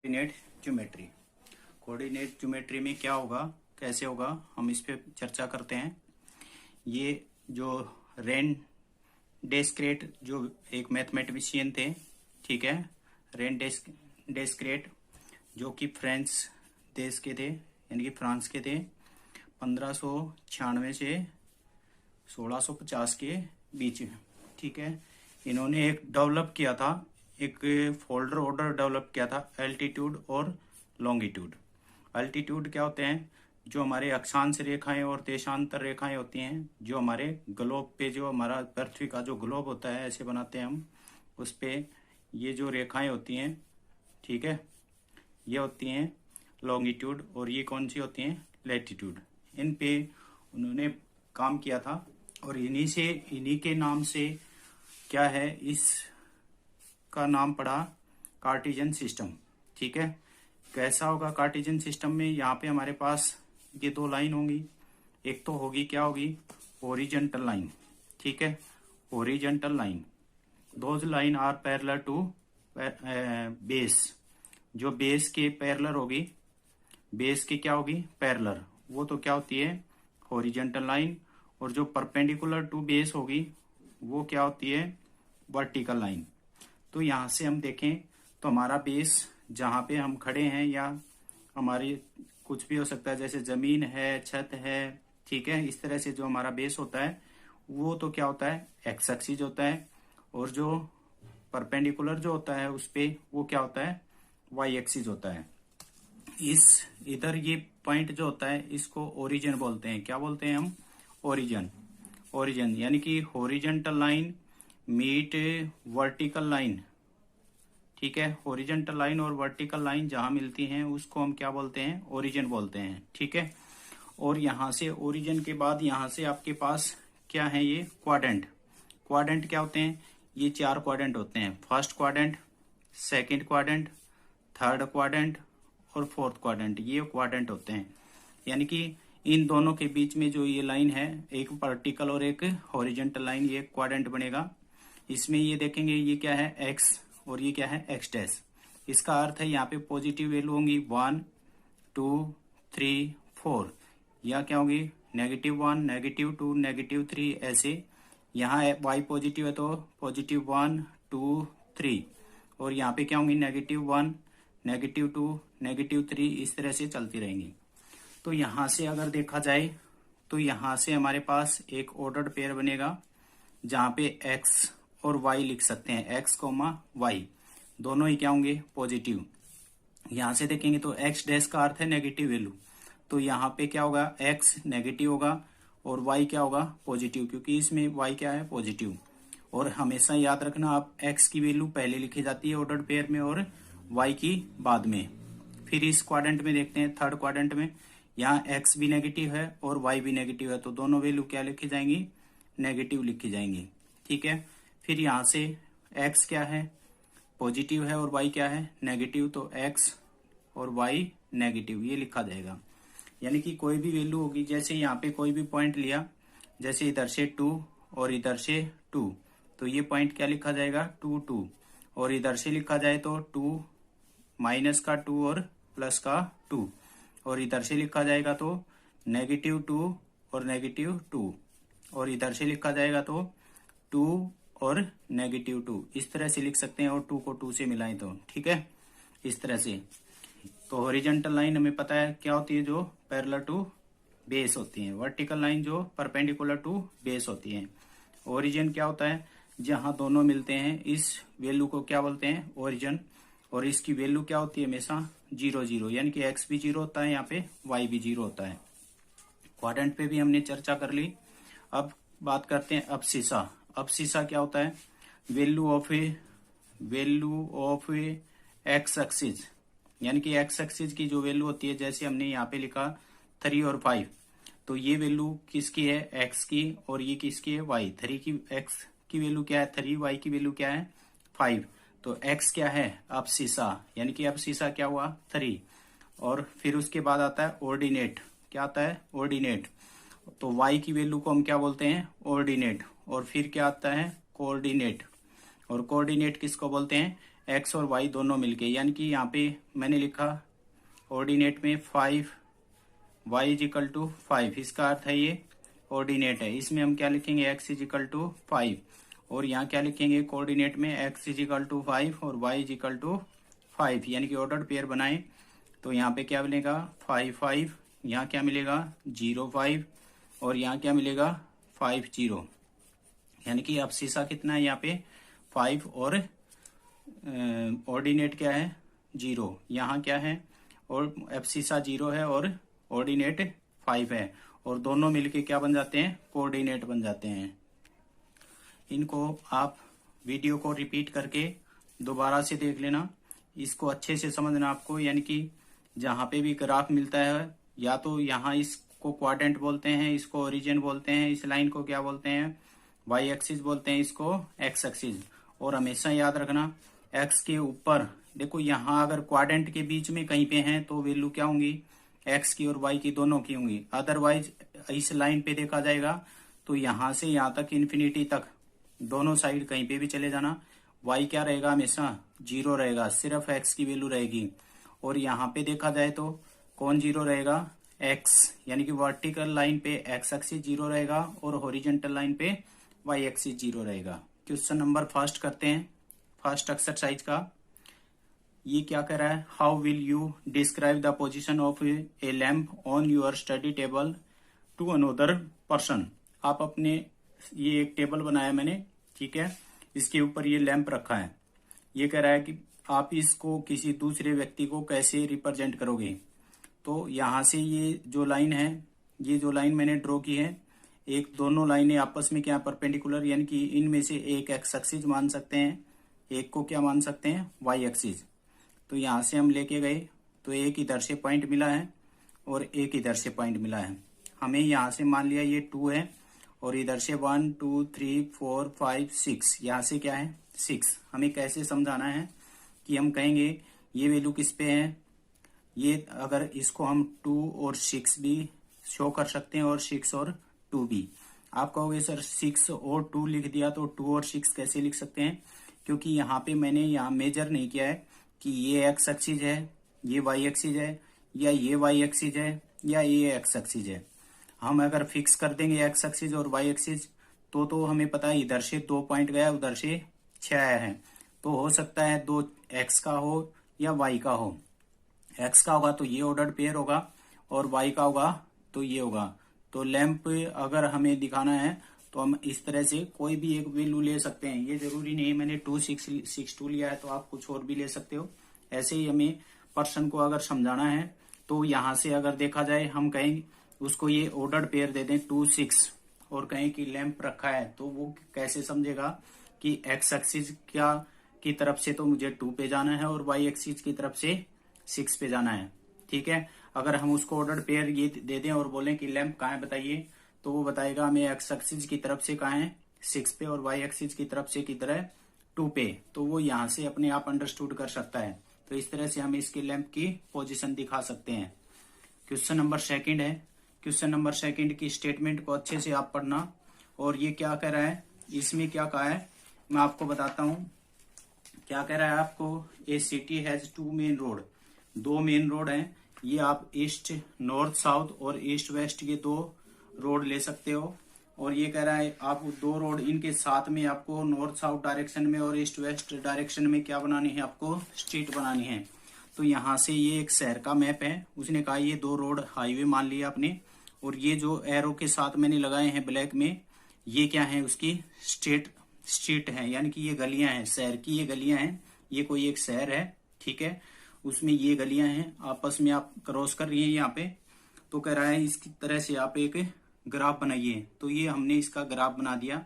Coordinate geometry. Coordinate geometry में क्या होगा, कैसे होगा, हम इस पे चर्चा करते हैं। ये जो रेन डेस्क्रेट जो एक मैथमेटिशियन थे, ठीक है, रेन डेस्क्रेट जो कि फ्रेंच देश के थे, यानी कि फ्रांस के थे। 1596 से 1650 के बीच में, ठीक है। इन्होंने एक डेवलप किया था, एक फोल्डर ऑर्डर डेवलप किया था, एल्टीट्यूड और लॉन्गिट्यूड। एल्टीट्यूड क्या होते हैं? जो हमारे अक्षांश रेखाएं और देशांतर रेखाएं होती हैं, जो हमारे ग्लोब पे, जो हमारा पृथ्वी का जो ग्लोब होता है, ऐसे बनाते हैं हम, उस पे ये जो रेखाएं होती हैं, ठीक है, ये होती हैं लॉन्गिट्यूड, और ये कौन सी होती हैं? लैटिट्यूड। इन पे उन्होंने काम किया था, और इन्हीं के नाम से क्या है, इस का नाम पड़ा कार्टेशियन सिस्टम, ठीक है। कैसा होगा कार्टेशियन सिस्टम में? यहाँ पे हमारे पास ये दो लाइन होंगी। एक तो होगी, क्या होगी? हॉरिजॉन्टल लाइन, ठीक है, horizontal line. Those line are parallel to base. जो बेस के पैरेलल होगी, बेस की क्या होगी? पैरेलल, वो तो क्या होती है? Horizontal line. और जो परपेंडिकुलर टू बेस होगी, वो क्या होती है? Vertical line. तो यहां से हम देखें तो हमारा बेस जहां पे हम खड़े हैं, या हमारी कुछ भी हो सकता है, जैसे जमीन है, छत है, ठीक है, इस तरह से जो हमारा बेस होता है, वो तो क्या होता है? एक्स एक्सिस होता है। और जो परपेंडिकुलर जो होता है उस पे, वो क्या होता है? वाई एक्सिस होता है। इधर ये पॉइंट जो होता है, इसको ओरिजिन बोलते हैं। क्या बोलते हैं हम? ओरिजिन। ओरिजिन यानी कि horizontal line meet vertical line, ठीक है। हॉरिजॉन्टल लाइन और वर्टिकल लाइन जहां मिलती हैं, उसको हम क्या बोलते हैं? ओरिजिन बोलते हैं, ठीक है। और यहां से ओरिजिन के बाद यहां से आपके पास क्या है? ये क्वाड्रेंट। क्वाड्रेंट क्या होते हैं? ये 4 क्वाड्रेंट होते हैं। First quadrant, second quadrant, third quadrant और फोर्थ क्वाड्रेंट। ये क्वाड्रेंट होते हैं। यानी कि इन दोनों के बीच में जो ये लाइन है, एक वर्टिकल और एक हॉरिजॉन्टल लाइन, ये क्वाड्रेंट बनेगा। इसमें ये देखेंगे, ये क्या है? एक्स, और ये क्या है? X dash. इसका अर्थ है यहाँ पे पॉजिटिव वैल्यू होंगी 1 2 3 4, या क्या होगी? -1 -2 -3, ऐसे। यहाँ वाई पॉजिटिव है तो +1 2 3, और यहाँ पे क्या होंगी? -1 -2 -3, इस तरह से चलती रहेंगी। तो यहां से अगर देखा जाए तो यहां से हमारे पास एक ऑर्डर्ड पेयर बनेगा, जहां पे एक्स और वाई लिख सकते हैं। एक्स कोमा वाई दोनों ही क्या होंगे? पॉजिटिव। यहां से देखेंगे तो एक्स डैश का अर्थ है नेगेटिव वैल्यू, तो यहाँ पे क्या होगा? एक्स नेगेटिव होगा और वाई क्या होगा? पॉजिटिव, क्योंकि इसमें वाई क्या है? पॉजिटिव। और हमेशा याद रखना, आप एक्स की वैल्यू पहले लिखी जाती है ऑर्डर्ड पेयर में, और वाई की बाद में। फिर इस क्वाड्रेंट में देखते हैं, थर्ड क्वाड्रेंट में, यहाँ एक्स भी नेगेटिव है और वाई भी नेगेटिव है, तो दोनों वैल्यू क्या लिखी जाएंगी? नेगेटिव लिखी जाएंगी, ठीक है। फिर यहाँ से एक्स क्या है? पॉजिटिव है, और वाई क्या है? नेगेटिव, तो एक्स और वाई नेगेटिव, ये लिखा जाएगा। यानी कि कोई भी वैल्यू होगी, जैसे यहाँ पे कोई भी पॉइंट लिया, जैसे इधर से 2 और इधर से 2, तो ये पॉइंट क्या लिखा जाएगा? 2 2। और इधर से लिखा जाए तो 2 माइनस का 2 और प्लस का 2, और इधर से लिखा जाएगा तो -2 और -2, और इधर से लिखा जाएगा तो 2 और -2, इस तरह से लिख सकते हैं। और 2 को 2 से मिलाएं तो, ठीक है, इस तरह से। तो हॉरिजॉन्टल लाइन हमें पता है क्या होती है? जो पैरेलल टू बेस होती है। वर्टिकल लाइन जो परपेंडिकुलर टू बेस होती है। ओरिजिन क्या होता है? जहां दोनों मिलते हैं, इस वैल्यू को क्या बोलते हैं? ओरिजिन। और इसकी वैल्यू क्या होती है? हमेशा 0 0, यानी कि एक्स भी 0 होता है, यहाँ पे वाई भी 0 होता है। क्वाड्रेंट पे भी हमने चर्चा कर ली। अब बात करते हैं अब्सिसा। अब्सिसा क्या होता है? Value of A x axis, यानी कि एक्स एक्सिस की जो वैल्यू होती है, जैसे हमने यहाँ पे लिखा 3 और 5, तो ये वैल्यू किसकी है? एक्स की, और ये किसकी है? वाई। 3 की एक्स की वैल्यू क्या है? 3, वाई की वैल्यू क्या है? 5। तो एक्स क्या है? अब्सिसा, यानी कि अब्सिसा क्या हुआ? 3। और फिर उसके बाद आता है ऑर्डिनेट। क्या आता है? ऑर्डिनेट। तो वाई की वैल्यू को हम क्या बोलते हैं? ऑर्डिनेट। और फिर क्या आता है? कोऑर्डिनेट। और कोऑर्डिनेट किसको बोलते हैं? एक्स और वाई दोनों मिलके, यानी कि यहाँ पे मैंने लिखा ऑर्डिनेट में 5 y इज इक्वल टू 5, इसका अर्थ है ये ऑर्डिनेट है। इसमें हम क्या लिखेंगे, x इज इक्वल टू 5, और यहाँ क्या लिखेंगे कोऑर्डिनेट में x इज इक्वल टू 5 और y इज इक्वल टू 5, यानी कि ऑर्डर पेयर बनाए तो यहाँ पे क्या मिलेगा 5 5, यहाँ क्या मिलेगा 0 5, और यहाँ क्या मिलेगा 5 0, यानी कि अब शीशा कितना है यहाँ पे 5 और ऑर्डिनेट क्या है 0, यहाँ क्या है और एब्सिसा 0 है और ऑर्डिनेट 5 है, और दोनों मिलके क्या बन जाते हैं कोऑर्डिनेट बन जाते हैं। इनको आप वीडियो को रिपीट करके दोबारा से देख लेना, इसको अच्छे से समझना आपको, यानी कि जहाँ पे भी ग्राफ मिलता है या तो यहाँ इसको क्वाड्रेंट बोलते हैं, इसको ओरिजिन बोलते हैं, इस लाइन को क्या बोलते हैं वाई एक्सिस बोलते हैं, इसको एक्स एक्सिस। और हमेशा याद रखना एक्स के ऊपर देखो, यहाँ अगर क्वाड्रेंट के बीच में कहीं पे हैं तो वैल्यू क्या होंगी एक्स की और वाई की दोनों की होंगी। अदरवाइज इस लाइन पे देखा जाएगा तो यहाँ से यहाँ तक इन्फिनिटी तक दोनों साइड कहीं पे भी चले जाना, वाई क्या रहेगा हमेशा 0 रहेगा, सिर्फ एक्स की वैल्यू रहेगी। और यहाँ पे देखा जाए तो कौन 0 रहेगा एक्स, यानी कि वर्टिकल लाइन पे एक्स एक्सिस 0 रहेगा और हॉरिजॉन्टल लाइन पे वाई एक्सिस 0 रहेगा। क्वेश्चन नंबर फर्स्ट करते हैं, फर्स्ट एक्सरसाइज का। ये क्या कह रहा है, how will you describe the position of a lamp on your study table to another person. आप अपने, ये एक टेबल बनाया मैंने, ठीक है, इसके ऊपर ये लैंप रखा है। ये कह रहा है कि आप इसको किसी दूसरे व्यक्ति को कैसे रिप्रेजेंट करोगे। तो यहाँ से ये जो लाइन है, ये जो लाइन मैंने ड्रॉ की है, एक दोनों लाइनें आपस में क्या परपेंडिकुलर, यानी कि इनमें से एक एक्स एक्सिस मान सकते हैं, एक को क्या मान सकते हैं वाई एक्सिस। तो यहाँ से हम लेके गए तो एक इधर से पॉइंट मिला है और एक इधर से पॉइंट मिला है। हमें यहाँ से मान लिया ये 2 है और इधर से 1 2 3 4 5 6, यहाँ से क्या है 6। हमें कैसे समझाना है कि हम कहेंगे ये वैल्यू किस पे है, ये अगर इसको हम 2 और 6 भी शो कर सकते हैं और 6 और 2 भी। आप कहोगे सर 6 और 2 लिख दिया तो 2 और 6 कैसे लिख सकते हैं, क्योंकि यहाँ पे मैंने यहाँ मेजर नहीं किया है कि ये एक्स एक्सिस है, ये वाई एक्सिस है, या ये वाई एक्सिस है, या ये एक्स एक्सिस है। हम अगर फिक्स कर देंगे एक्स एक्सिस और वाई एक्सिस तो हमें पता है इधर से 2 पॉइंट गया, उधर से 6 आया है, तो हो सकता है 2 एक्स का हो या वाई का हो। एक्स का होगा तो ये ऑर्डर्ड पेयर होगा और वाई का होगा तो ये होगा। तो लैंप अगर हमें दिखाना है तो हम इस तरह से कोई भी एक वैल्यू ले सकते हैं, ये जरूरी नहीं मैंने 2 6 6 2 लिया है तो आप कुछ और भी ले सकते हो। ऐसे ही हमें पर्सन को अगर समझाना है तो यहाँ से अगर देखा जाए, हम कहें उसको ये ऑर्डर्ड पेयर दे दें 2 6 और कहें कि लैंप रखा है, तो वो कैसे समझेगा कि एक्स एक्सिस क्या की तरफ से तो मुझे 2 पे जाना है और वाई एक्सिस की तरफ से 6 पे जाना है, ठीक है। अगर हम उसको ऑर्डर्ड पेयर ये दे दें और बोलें कि लैंप कहाँ है बताइए, तो वो बताएगा हमें एक्स एक्सिस की तरफ से कहाँ है 6 पे और वाई एक्सिस की तरफ से किधर है 2 पे। तो वो यहाँ से अपने आप अंडरस्टूड कर सकता है। तो इस तरह से हम इसके लैंप की पोजीशन दिखा सकते हैं। क्वेश्चन नंबर सेकंड है, क्वेश्चन नंबर सेकंड की स्टेटमेंट को अच्छे से आप पढ़ना। और ये क्या कह रहा है, इसमें क्या कहा है मैं आपको बताता हूँ। क्या कह रहा है आपको, a city has 2 main road, 2 main road हैं। ये आप ईस्ट नॉर्थ साउथ और ईस्ट वेस्ट ये 2 रोड ले सकते हो। और ये कह रहा है आप 2 रोड इनके साथ में आपको नॉर्थ साउथ डायरेक्शन में और ईस्ट वेस्ट डायरेक्शन में क्या बनानी है, आपको स्ट्रीट बनानी है। तो यहाँ से ये एक शहर का मैप है, उसने कहा ये 2 रोड हाईवे मान लिया आपने, और ये जो एरो के साथ मैंने लगाए हैं ब्लैक में, ये क्या है उसकी स्ट्रीट है, यानी कि ये गलियां हैं, शहर की ये गलियां हैं। ये कोई एक शहर है, ठीक है, उसमें ये गलियां हैं, आपस में आप क्रॉस कर रही हैं यहाँ पे। तो कह रहा है इसकी तरह से आप एक ग्राफ बनाइए। तो ये हमने इसका ग्राफ बना दिया।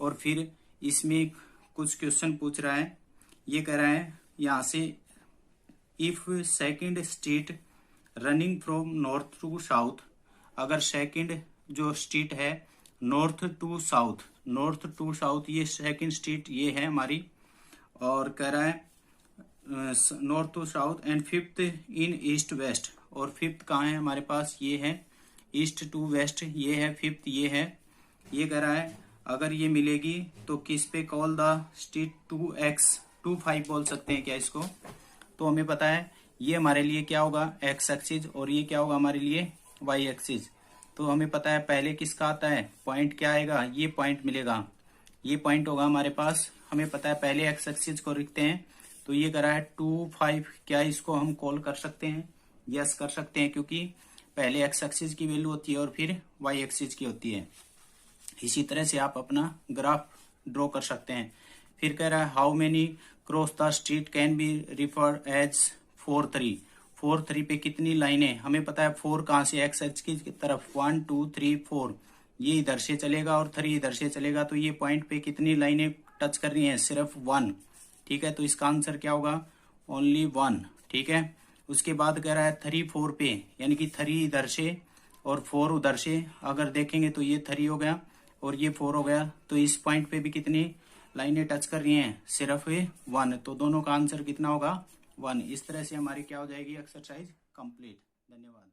और फिर इसमें कुछ क्वेश्चन पूछ रहा है। ये कह रहा है यहाँ से if second street running from north to south, अगर सेकंड जो स्ट्रीट है नॉर्थ टू साउथ, ये सेकंड स्ट्रीट ये है हमारी, और कह रहा है north to south, and fifth in east west, और फिफ्थ कहाँ है हमारे पास, ये है ईस्ट टू वेस्ट, ये है फिफ्थ, ये है। ये कह रहा है अगर ये मिलेगी तो किस पे, कॉल द स्ट्रीट 2x 2 5 बोल सकते हैं क्या इसको। तो हमें पता है ये हमारे लिए क्या होगा, एक्स एक्सिस, और ये क्या होगा हमारे लिए, वाई एक्सिस। तो हमें पता है पहले किसका आता है, पॉइंट क्या आएगा, ये पॉइंट मिलेगा, ये पॉइंट होगा हमारे पास। हमें पता है पहले एक्स एक्सिस को लिखते हैं, तो ये करा है 2 5। क्या इसको हम कॉल कर सकते हैं, यस कर सकते हैं, क्योंकि पहले एक्स एक्सिस की वैल्यू होती है और फिर वाई एक्सिस की होती है। इसी तरह से आप अपना ग्राफ ड्रॉ कर सकते हैं। फिर कह रहा है how many cross the street can be referred as 4 3। 4 3 पे कितनी लाइनें, हमें पता है 4 कहाँ से, एक्स एक्सिस की तरफ 1 2 3 4, ये इधर से चलेगा और 3 इधर से चलेगा, तो ये पॉइंट पे कितनी लाइनें टच कर रही हैं, सिर्फ 1। ठीक है, तो इसका आंसर क्या होगा, ओनली 1। ठीक है, उसके बाद कह रहा है 3 4 पे, यानी कि 3 इधर से और 4 उधर से, अगर देखेंगे तो ये 3 हो गया और ये 4 हो गया, तो इस पॉइंट पे भी कितनी लाइनें टच कर रही हैं, सिर्फ 1। तो दोनों का आंसर कितना होगा, 1। इस तरह से हमारी क्या हो जाएगी एक्सरसाइज कंप्लीट। धन्यवाद।